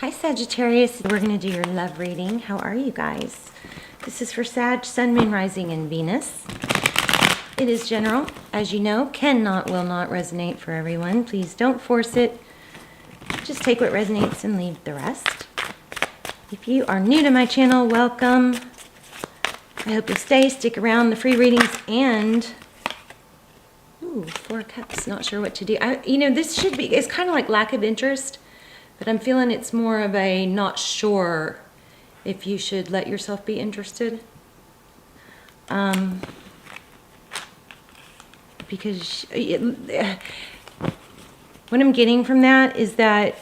Hi Sagittarius, we're going to do your love reading. How are you guys? This is for Sag, Sun, Moon, Rising, and Venus. It is general, as you know, cannot, will not resonate for everyone. Please don't force it. Just take what resonates and leave the rest. If you are new to my channel, welcome. I hope you'll stick around the free readings and... Ooh, 4 cups, not sure what to do. This should be, it's kind of like lack of interest. But I'm feeling it's more of a not sure if you should let yourself be interested. Because what I'm getting from that is that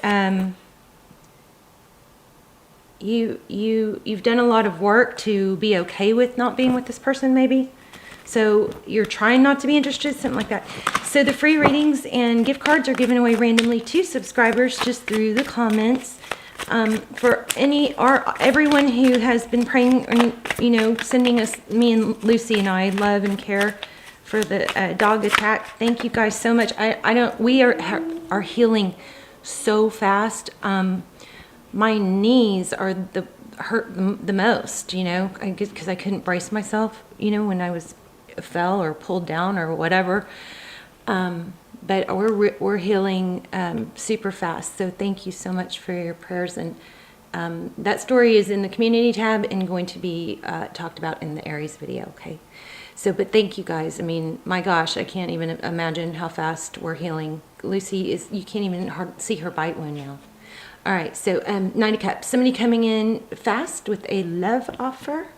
you've done a lot of work to be okay with not being with this person, maybe. So you're trying not to be interested, something like that. So the free readings and gift cards are given away randomly to subscribers just through the comments. For everyone who has been praying, sending us, me and Lucy and I, love and care for the dog attack. Thank you guys so much. We are healing so fast. My knees are hurt the most, I guess because I couldn't brace myself, when I fell or pulled down or whatever. But we're healing super fast. So thank you so much for your prayers. And that story is in the community tab and going to be talked about in the Aries video. Okay. So, but thank you guys. I mean, my gosh, I can't even imagine how fast we're healing. Lucy you can't even see her bite wound now. All right. So 9 of Cups, somebody coming in fast with a love offer.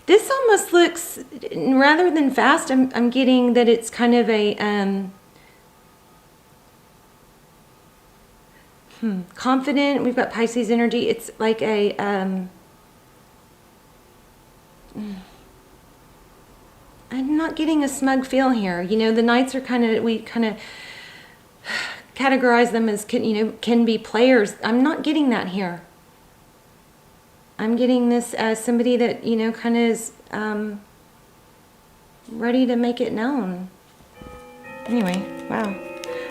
This almost looks, rather than fast, I'm getting that it's kind of a confident. We've got Pisces energy. It's like a I'm not getting a smug feel here. The Knights are we kind of categorize them as can be players. I'm not getting that here. I'm getting this as somebody that, kind of is ready to make it known. Anyway, wow.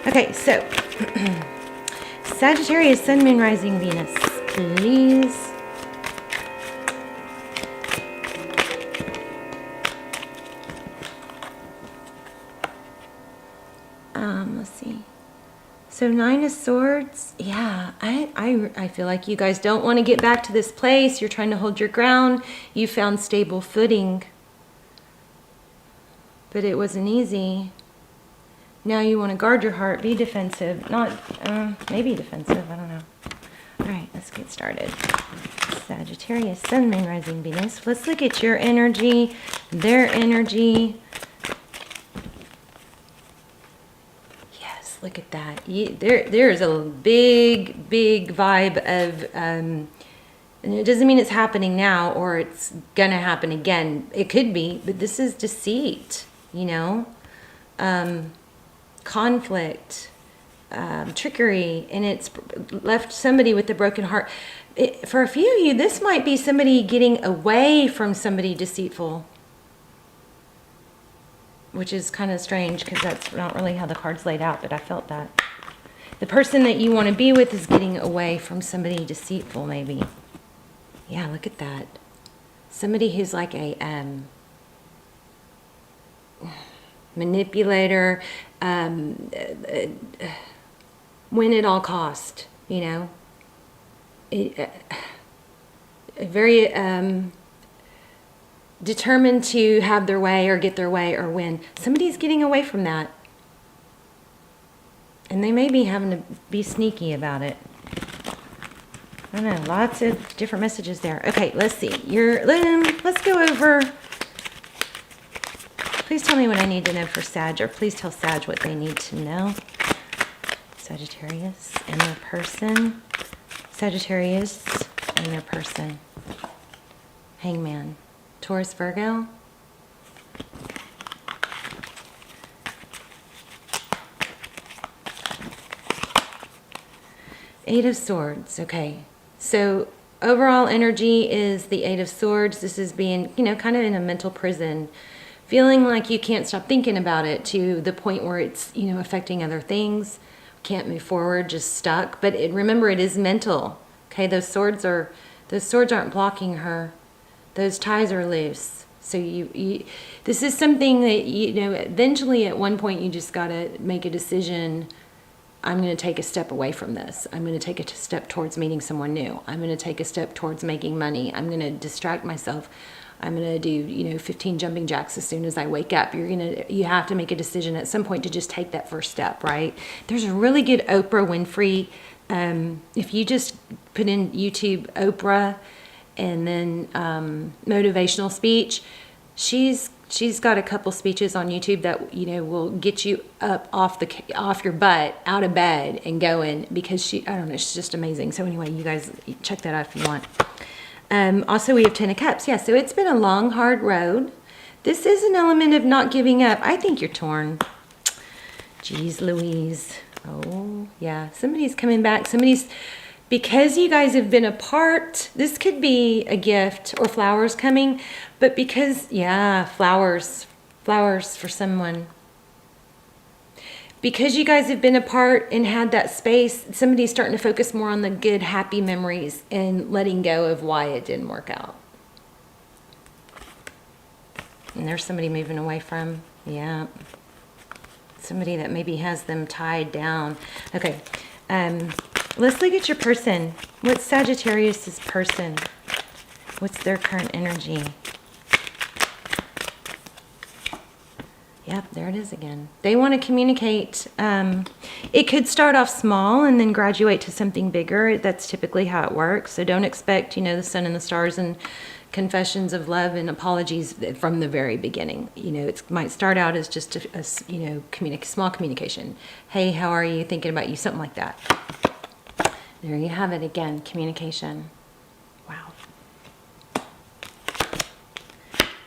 Okay, so Sagittarius, Sun, Moon, Rising, Venus, please. Let's see. So 9 of Swords, yeah, I feel like you guys don't want to get back to this place. You're trying to hold your ground. You found stable footing. But it wasn't easy. Now you want to guard your heart, be defensive. Not, maybe defensive, I don't know. All right, let's get started. Sagittarius, Sun, Moon, Rising, Venus. Let's look at your energy, their energy. Look at that. There's a big vibe of, and it doesn't mean it's happening now or it's gonna happen again. It could be, but this is deceit, conflict, trickery, and it's left somebody with a broken heart. For a few of you, this might be somebody getting away from somebody deceitful, which is kind of strange because that's not really how the card's laid out, but I felt that. The person that you want to be with is getting away from somebody deceitful, maybe. Yeah, look at that. Somebody who's like a manipulator, win at all cost, very... determined to have their way or get their way or win. Somebody's getting away from that. And they may be having to be sneaky about it. I don't know, lots of different messages there. Okay, let's see. Let's go over. Please tell me what I need to know for Sag, or please tell Sag what they need to know. Sagittarius and their person. Sagittarius and their person. Hangman. Taurus, Virgo. Eight of Swords. Okay. So overall energy is the Eight of Swords. This is being, kind of in a mental prison. Feeling like you can't stop thinking about it to the point where it's, affecting other things. can't move forward, just stuck. But remember, it is mental. Okay, those swords aren't blocking her. Those ties are loose. So this is something that, eventually at one point you just got to make a decision. I'm going to take a step away from this. I'm going to take a step towards meeting someone new. I'm going to take a step towards making money. I'm going to distract myself. I'm going to do, 15 jumping jacks as soon as I wake up. You have to make a decision at some point to just take that first step, right? There's a really good Oprah Winfrey. If you just put in YouTube Oprah and then motivational speech, she's got a couple speeches on YouTube that will get you up off your butt, out of bed and going, because I don't know, she's just amazing. So anyway, you guys check that out if you want. Also, we have 10 of Cups. Yeah, so it's been a long, hard road. This is an element of not giving up. I think you're torn. Jeez Louise. Oh, yeah. Somebody's coming back. Because you guys have been apart, this could be a gift or flowers coming, but because, flowers for someone. Because you guys have been apart and had that space, somebody's starting to focus more on the good, happy memories and letting go of why it didn't work out. And there's somebody moving away from, somebody that maybe has them tied down. Okay, let's look at your person. What's Sagittarius's person? What's their current energy? Yep, there it is again. They want to communicate. It could start off small and then graduate to something bigger. That's typically how it works. So don't expect, the sun and the stars and confessions of love and apologies from the very beginning. It might start out as just a small communication. Hey, how are you? Thinking about you, something like that. There you have it again, communication. Wow.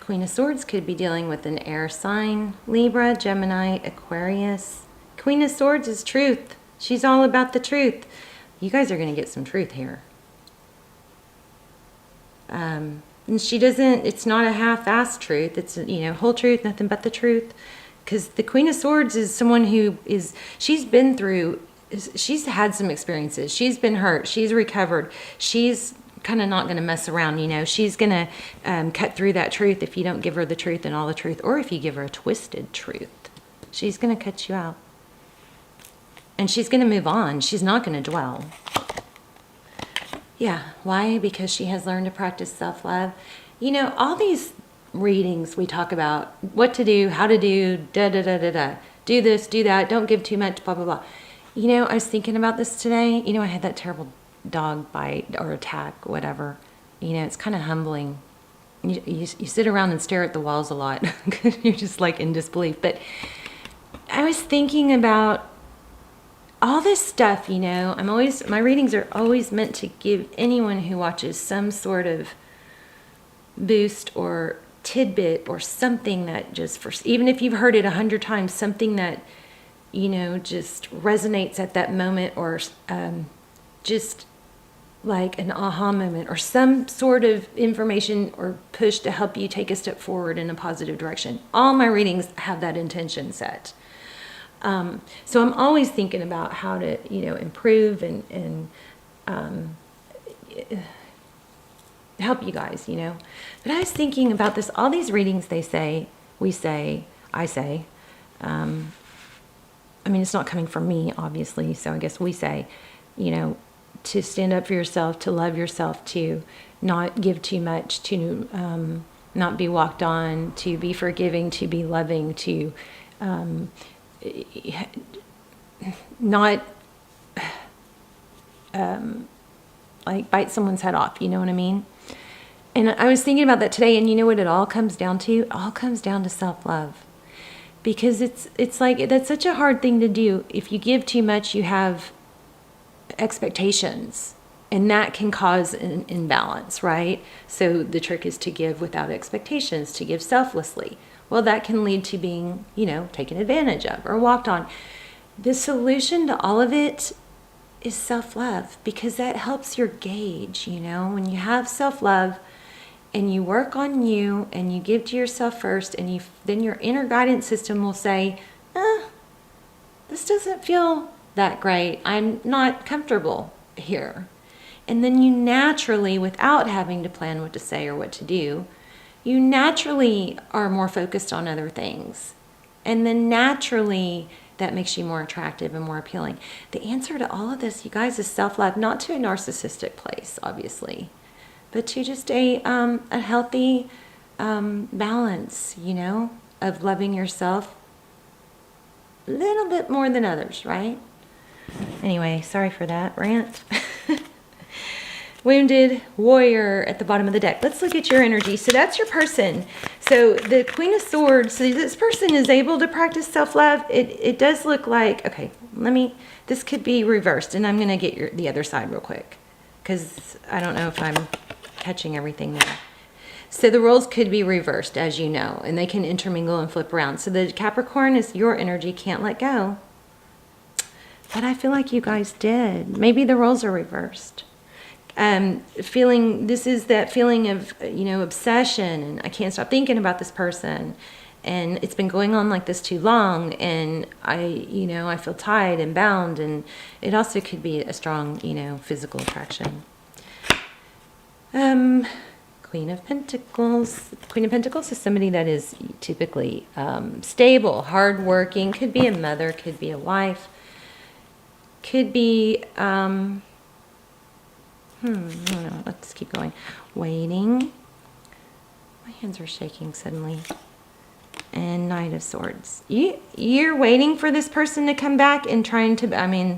Queen of Swords could be dealing with an air sign, Libra, Gemini, Aquarius. Queen of Swords is truth. She's all about the truth. You guys are going to get some truth here. And it's not a half-assed truth. It's, whole truth, nothing but the truth. Because the Queen of Swords is someone who she's had some experiences. She's been hurt. She's recovered. She's kind of not going to mess around, She's going to cut through that truth if you don't give her the truth and all the truth, or if you give her a twisted truth. She's going to cut you out. And she's going to move on. She's not going to dwell. Yeah. Why? Because she has learned to practice self-love. All these readings we talk about what to do, how to do, da-da-da-da-da. Do this, do that, don't give too much, blah, blah, blah. I was thinking about this today. I had that terrible dog bite or attack, whatever. It's kind of humbling. You sit around and stare at the walls a lot because you're just like in disbelief. But I was thinking about all this stuff, my readings are always meant to give anyone who watches some sort of boost or tidbit or something that even if you've heard it 100 times, something that, just resonates at that moment, or just like an aha moment or some sort of information or push to help you take a step forward in a positive direction. All my readings have that intention set. So I'm always thinking about how to, improve and help you guys, But I was thinking about this, all these readings I say, it's not coming from me, obviously, so I guess we say, to stand up for yourself, to love yourself, to not give too much, to not be walked on, to be forgiving, to be loving, to not bite someone's head off, you know what I mean? And I was thinking about that today, and you know what it all comes down to? It all comes down to self-love. Because it's like, that's such a hard thing to do. If you give too much, you have expectations, and that can cause an imbalance, right? So the trick is to give without expectations, to give selflessly. Well, that can lead to being, taken advantage of or walked on. The solution to all of it is self-love, because that helps your gauge, when you have self-love and you work on you and you give to yourself first, and then your inner guidance system will say, this doesn't feel that great. I'm not comfortable here. And then you naturally, without having to plan what to say or what to do, you naturally are more focused on other things. And then naturally, that makes you more attractive and more appealing. The answer to all of this, you guys, is self-love, not to a narcissistic place, obviously, but to just a healthy balance, you know, of loving yourself a little bit more than others, right? Anyway, sorry for that rant. Wounded warrior at the bottom of the deck. Let's look at your energy. So that's your person. So the Queen of Swords, so this person is able to practice self-love. It does look like, okay, this could be reversed, and I'm going to get the other side real quick because I don't know if I'm catching everything there. So the roles could be reversed, as you know, and they can intermingle and flip around. So the Capricorn is your energy, can't let go. But I feel like you guys did. Maybe the roles are reversed. This is that feeling of, you know, obsession, and I can't stop thinking about this person, and it's been going on like this too long, and I feel tied and bound, and it also could be a strong, you know, physical attraction. Queen of Pentacles. Queen of Pentacles is somebody that is typically stable, hardworking, could be a mother, could be a wife, could be I don't know. Let's keep going. Waiting. My hands are shaking suddenly. And Knight of Swords. You're waiting for this person to come back and trying to, I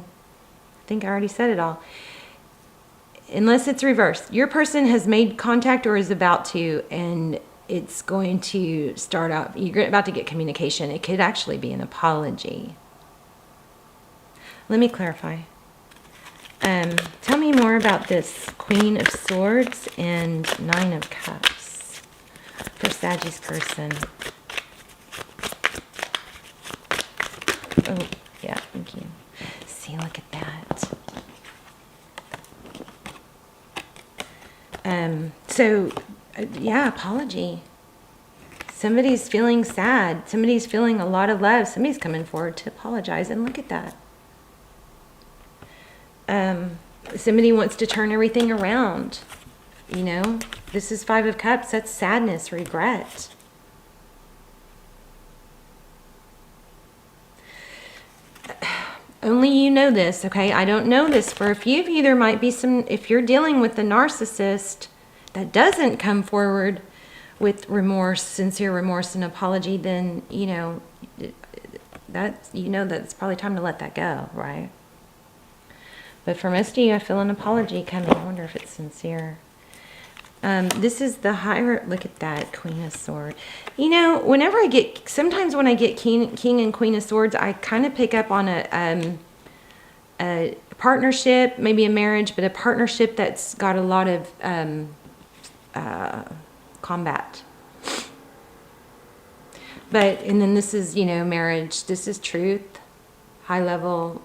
think I already said it all. Unless it's reversed. Your person has made contact or is about to, and it's going to start out, you're about to get communication. It could actually be an apology. Let me clarify. Tell me more about this Queen of Swords and Nine of Cups for Sagittarius person. Oh, yeah, thank you. See, look at that. Yeah, apology. Somebody's feeling sad. Somebody's feeling a lot of love. Somebody's coming forward to apologize, and look at that. Somebody wants to turn everything around. You know, this is Five of Cups. That's sadness, regret. Only you know this, okay? I don't know this. For a few of you, there might be some, if you're dealing with a narcissist that doesn't come forward with remorse, sincere remorse and apology, then, you know, that it's probably time to let that go, right? But for most of you, I feel an apology coming. I wonder if it's sincere. This is the higher, look at that, Queen of Swords. You know, sometimes when I get King and Queen of Swords, I kind of pick up on a partnership, maybe a marriage, but a partnership that's got a lot of combat. And then this is, you know, marriage. This is truth, high level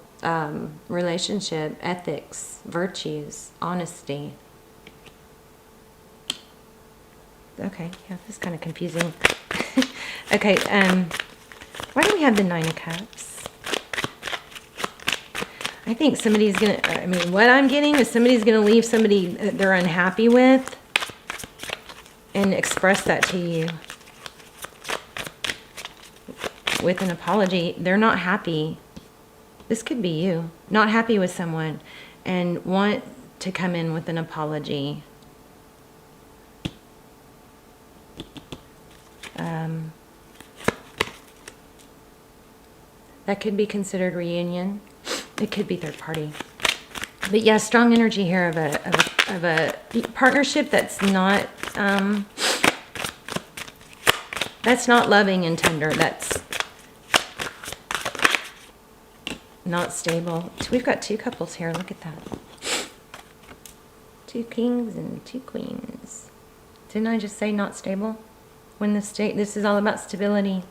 relationship, ethics, virtues, honesty. Okay, yeah, this is kind of confusing. Okay, why do we have the Nine of Cups? I think somebody's going to, what I'm getting is somebody's going to leave somebody that they're unhappy with and express that to you with an apology. They're not happy. This could be you, not happy with someone and want to come in with an apology. That could be considered reunion. It could be third party. But yeah, strong energy here of a partnership that's not loving and tender. That's not stable. So we've got two couples here. Look at that. Two kings and two queens. Didn't I just say not stable? When this is all about stability.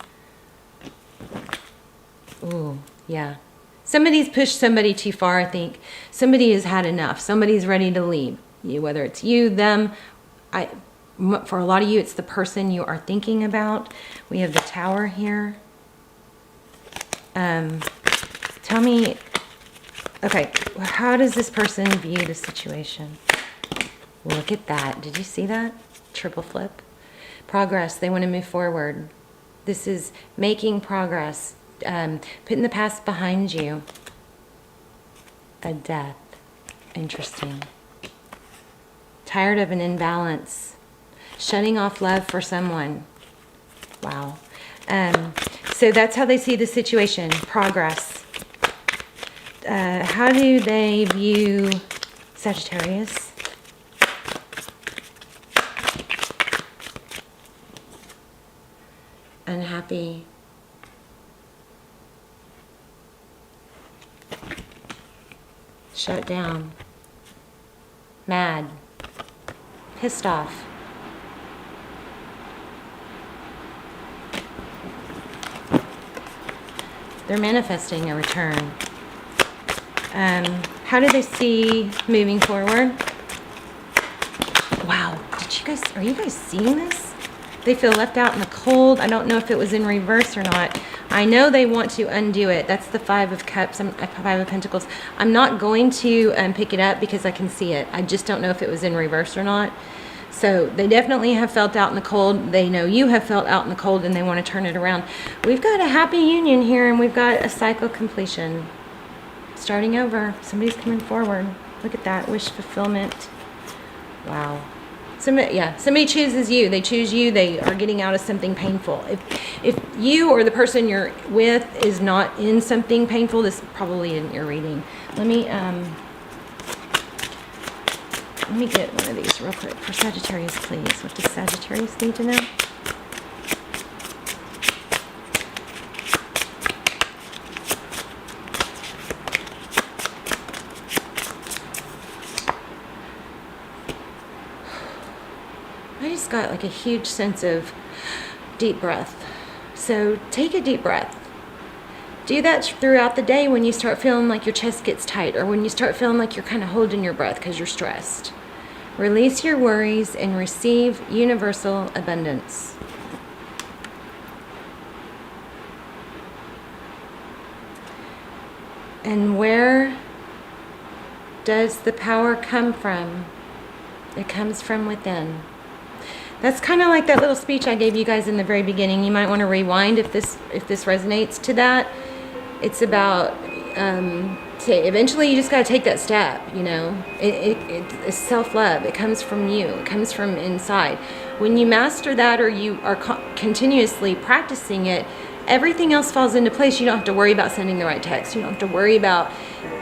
Ooh, yeah. Somebody's pushed somebody too far, I think. Somebody has had enough. Somebody's ready to leave. Whether it's you, them. For a lot of you, it's the person you are thinking about. We have the Tower here. Tell me Okay, well, how does this person view the situation? Look at that. Did you see that? Triple flip. Progress. They want to move forward. This is making progress. Putting the past behind you. A death. Interesting. Tired of an imbalance. Shutting off love for someone. Wow. So that's how they see the situation. Progress. How do they view Sagittarius? Unhappy. Shut down. Mad. Pissed off. They're manifesting a return. How do they see moving forward? Wow, are you guys seeing this? They feel left out in the cold. I don't know if it was in reverse or not. I know they want to undo it. That's the Five of Cups, Five of Pentacles. I'm not going to pick it up because I can see it. I just don't know if it was in reverse or not. So they definitely have felt out in the cold. They know you have felt out in the cold and they want to turn it around. We've got a happy union here and we've got a cycle completion. Starting over. Somebody's coming forward. Look at that. Wish fulfillment. Wow. Somebody chooses you. They choose you. They are getting out of something painful. If you or the person you're with is not in something painful, this probably isn't your reading. Let me get one of these real quick for Sagittarius, please. What does Sagittarius need to know? I just got like a huge sense of deep breath. So take a deep breath. Do that throughout the day when you start feeling like your chest gets tight or when you start feeling like you're kind of holding your breath because you're stressed. Release your worries and receive universal abundance. And where does the power come from? It comes from within. That's kind of like that little speech I gave you guys in the very beginning. You might want to rewind if this resonates to that. It's about eventually you just got to take that step. You know, it's self-love. It comes from you. It comes from inside. When you master that, or you are continuously practicing it, everything else falls into place. You don't have to worry about sending the right text. You don't have to worry about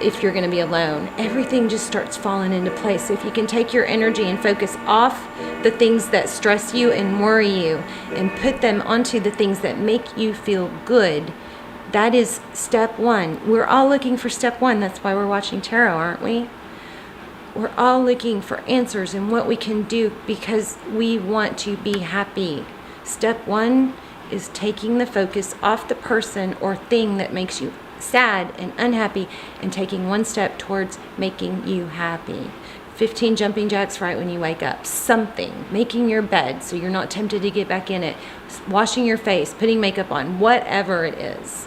if you're going to be alone. Everything just starts falling into place. So if you can take your energy and focus off the things that stress you and worry you and put them onto the things that make you feel good, that is step one. We're all looking for step one. That's why we're watching tarot, aren't we? We're all looking for answers and what we can do because we want to be happy. Step one is taking the focus off the person or thing that makes you sad and unhappy and taking one step towards making you happy. 15 jumping jacks right when you wake up. Something. Making your bed so you're not tempted to get back in it. Washing your face. Putting makeup on. Whatever it is.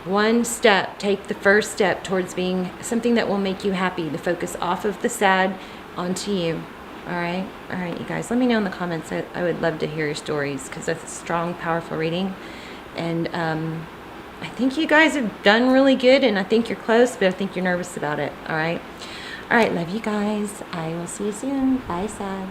One step. Take the first step towards being something that will make you happy. The focus off of the sad onto you. Alright, you guys, let me know in the comments. I would love to hear your stories because that's a strong, powerful reading. And I think you guys have done really good, and I think you're close, but I think you're nervous about it. Alright, love you guys. I will see you soon. Bye, Sag.